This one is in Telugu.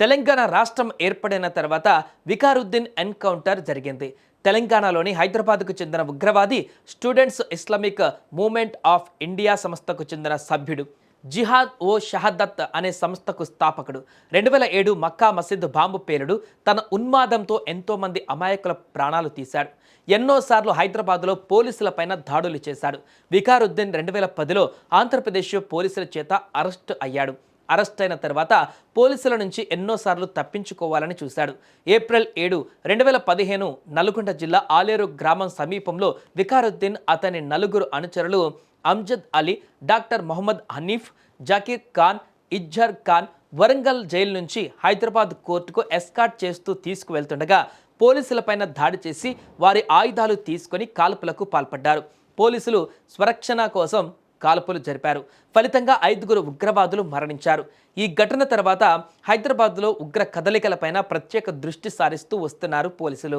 తెలంగాణ రాష్ట్రం ఏర్పడిన తర్వాత వికారుద్దీన్ ఎన్కౌంటర్ జరిగింది. తెలంగాణలోని హైదరాబాద్కు చెందిన ఉగ్రవాది students Islamic movement of India సంస్థకు చెందిన సభ్యుడు. జిహాద్ ఓ షహదత్ అనే సంస్థకు స్థాపకుడు. 2007 మక్కా మసీద్ బాంబు పేలుడు తన ఉన్మాదంతో ఎంతోమంది అమాయకుల ప్రాణాలు తీశాడు. ఎన్నోసార్లు హైదరాబాద్లో పోలీసులపైన దాడులు చేశాడు. వికారుద్దీన్ 2010లో ఆంధ్రప్రదేశ్ పోలీసుల చేత అరెస్టు అయ్యాడు. అరెస్ట్ అయిన తర్వాత పోలీసుల నుంచి ఎన్నోసార్లు తప్పించుకోవాలని చూశాడు. ఏప్రిల్ 7, 2015 నల్గొండ జిల్లా ఆలేరు గ్రామం సమీపంలో వికారుద్దీన్ అతని నలుగురు అనుచరులు అమ్జద్ అలీ, డాక్టర్ మొహమ్మద్ హనీఫ్, జకీర్ ఖాన్, ఇజ్జర్ ఖాన్ వరంగల్ జైలు నుంచి హైదరాబాద్ కోర్టుకు ఎస్కార్ట్ చేస్తూ తీసుకువెళ్తుండగా పోలీసులపైన దాడి చేసి వారి ఆయుధాలు తీసుకొని కాల్పులకు పాల్పడ్డారు. పోలీసులు స్వరక్షణ కోసం కాల్పులు జరిపారు. ఫలితంగా 5 ఉగ్రవాదులు మరణించారు. ఈ ఘటన తర్వాత హైదరాబాద్లో ఉగ్ర కదలికలపైన ప్రత్యేక దృష్టి సారిస్తూ వస్తున్నారు పోలీసులు.